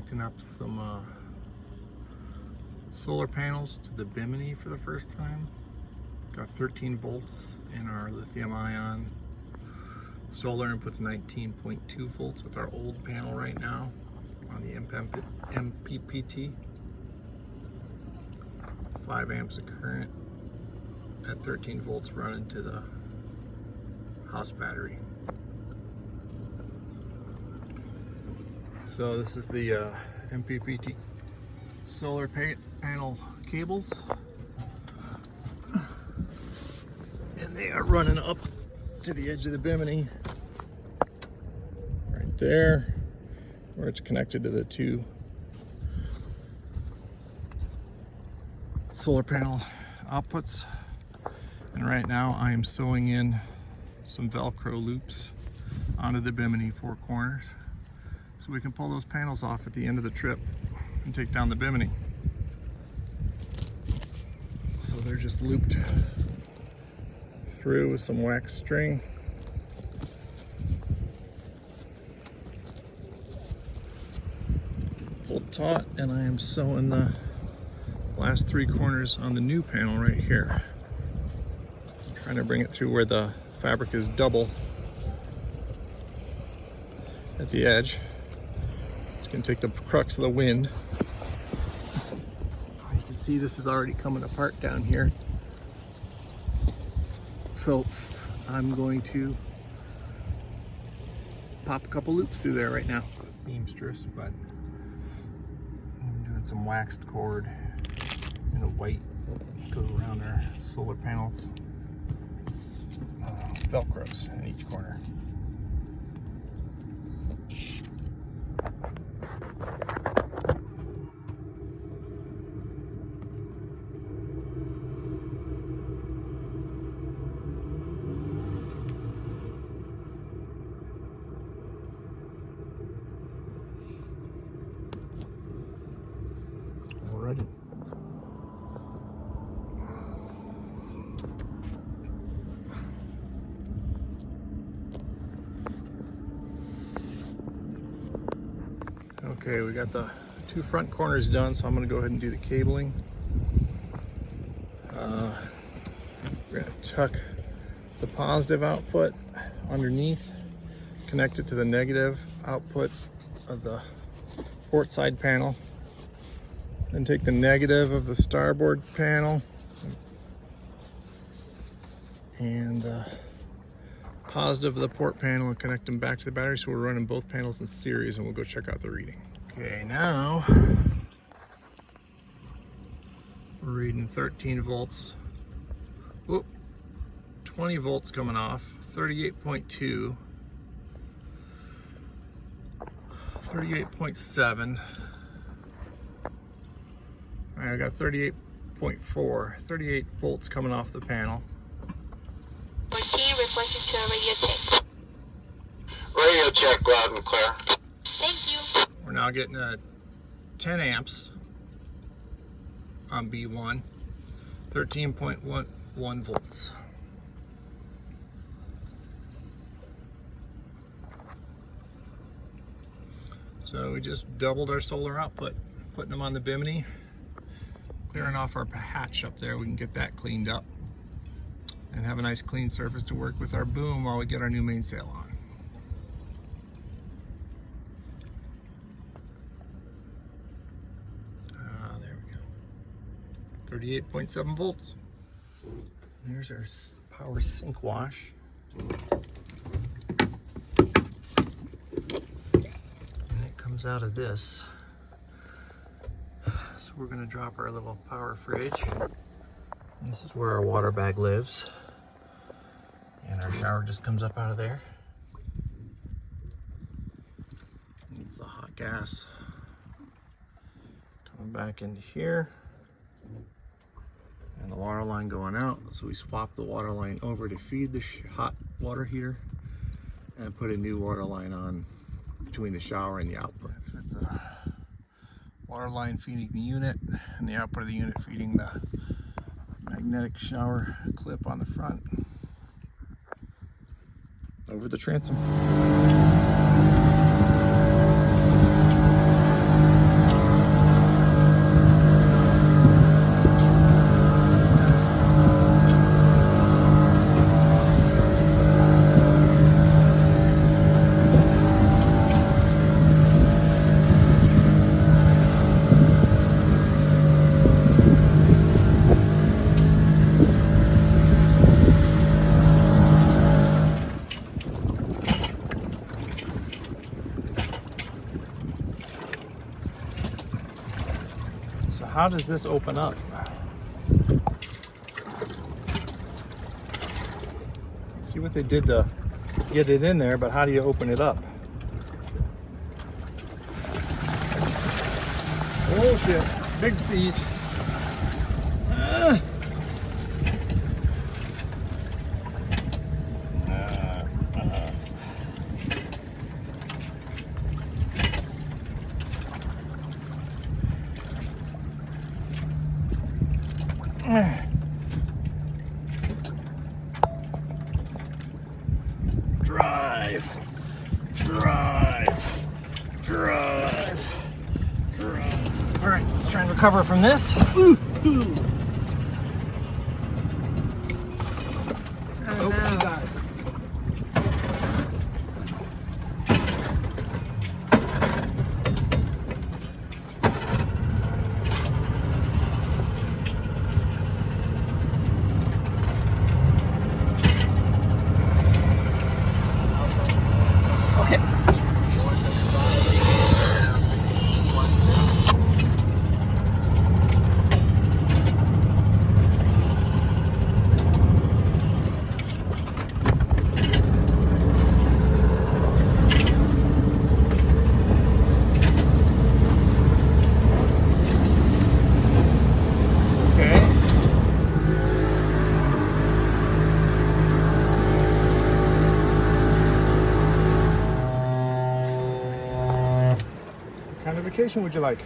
Connecting up some solar panels to the Bimini for the first time. Got 13 volts in our lithium ion. Solar input's 19.2 volts with our old panel right now on the MPPT. 5 amps of current at 13 volts running to the house battery. So this is the MPPT solar panel cables, and they are running up to the edge of the Bimini right there, where it's connected to the 2 solar panel outputs. And right now I am sewing in some Velcro loops onto the Bimini 4 corners so we can pull those panels off at the end of the trip and take down the Bimini. So they're just looped through with some wax string. Pulled taut, and I am sewing the last 3 corners on the new panel right here. Trying to bring it through where the fabric is double at the edge. It's going to take the crux of the wind. You can see this is already coming apart down here. So I'm going to pop a couple loops through there right now. Seamstress, but I'm doing some waxed cord in a white, go around our solar panels. Velcros in each corner. Alrighty. Okay, we got the 2 front corners done, so I'm going to go ahead and do the cabling. We're going to tuck the positive output underneath, connect it to the negative output of the port side panel, then take the negative of the starboard panel and the positive of the port panel and connect them back to the battery. So we're running both panels in series, and we'll go check out the reading. Okay, now we're reading 13 volts. Whoop, 20 volts coming off, 38.2, 38.7. All right, I got 38.4, 38 volts coming off the panel. Requesting to a radio check. Radio check, loud and clear. Thank you. We're now getting 10 amps on B1, 13.1 volts. So we just doubled our solar output, putting them on the Bimini, clearing off our hatch up there. We can get that cleaned up and have a nice clean surface to work with our boom while we get our new mainsail on. There we go. 38.7 volts. There's our power sink wash. And it comes out of this. So we're going to drop our little power fridge. This is where our water bag lives. And our shower just comes up out of there. It's the hot gas coming back into here. And the water line going out. So we swap the water line over to feed the hot water heater and put a new water line on between the shower and the output. That's with the water line feeding the unit and the output of the unit feeding the magnetic shower clip on the front over the transom. how does this open up? See what they did to get it in there, but how do you open it up? Oh shit, big C's. Drive, drive, drive, drive. All right, let's try and recover from this. Oh, Oh, no. she got it. Okay. Okay. What kind of vacation would you like?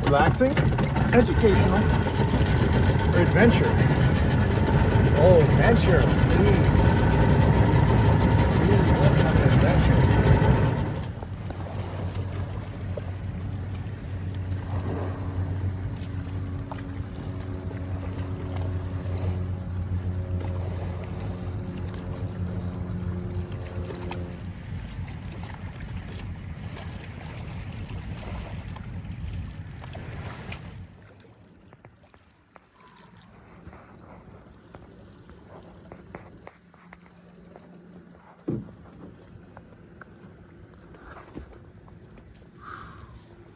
Relaxing? Educational? Or adventure? Oh, adventure. Please. Please, let's have an adventure.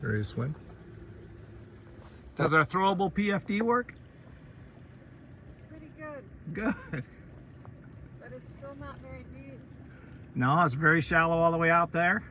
Ready to swim? Does our throwable PFD work? It's pretty good, Good. but it's still not very deep. No, it's very shallow all the way out there.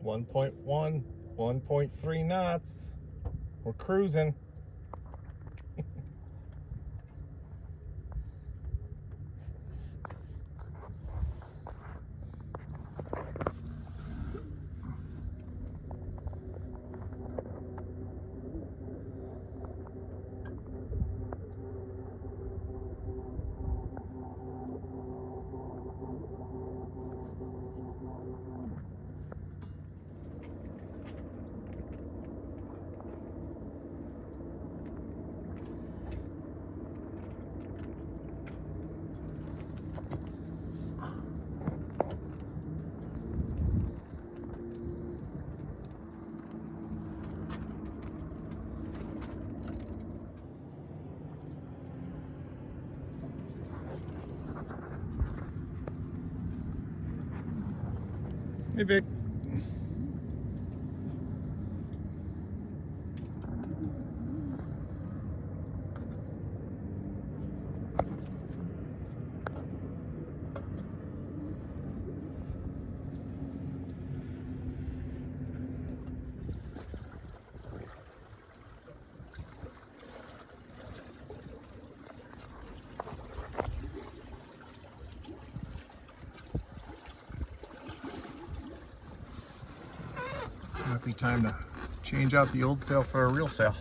.1, 1.3 knots. We're cruising. Hey, Vic. Might be time to change out the old sail for a real sail.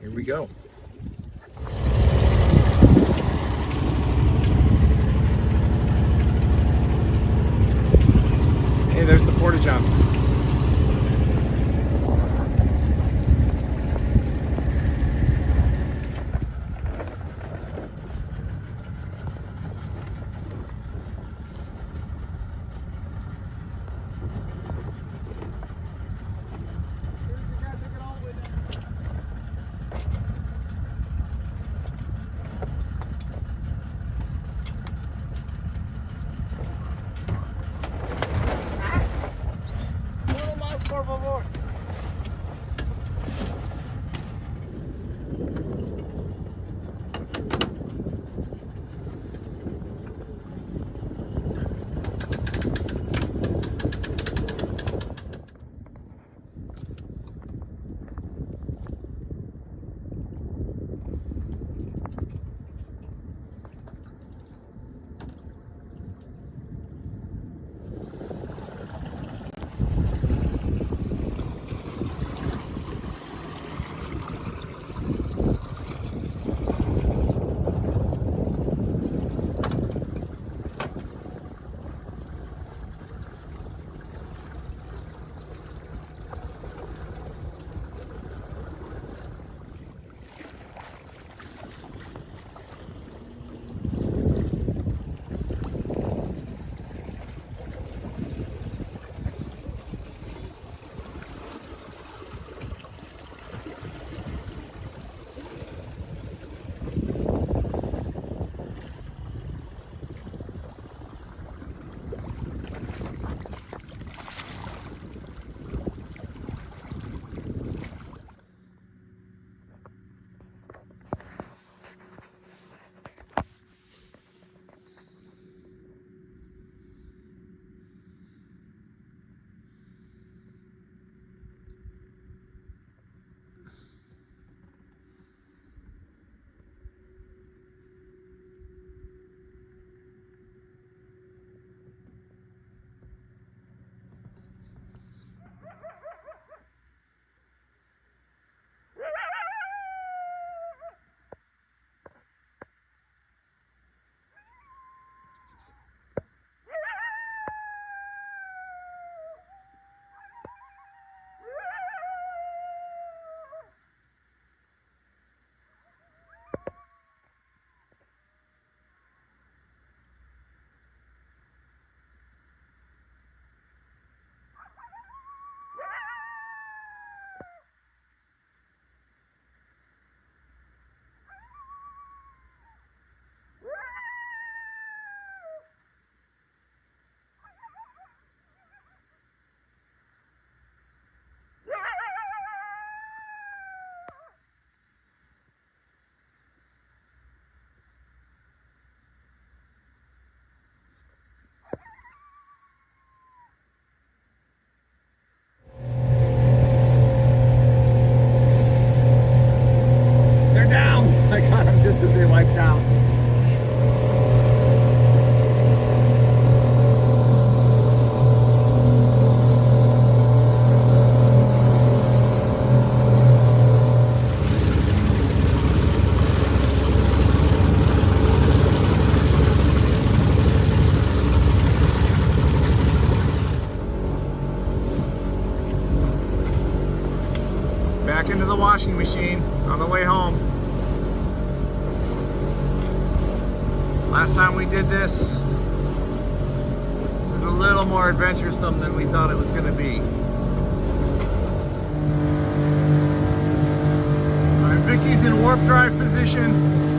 Here we go. Hey, there's the porta-john. Por favor. Just as they wiped out. Back into the washing machine on the way home. Last time we did this, it was a little more adventuresome than we thought it was going to be. All right, Vicky's in warp drive position.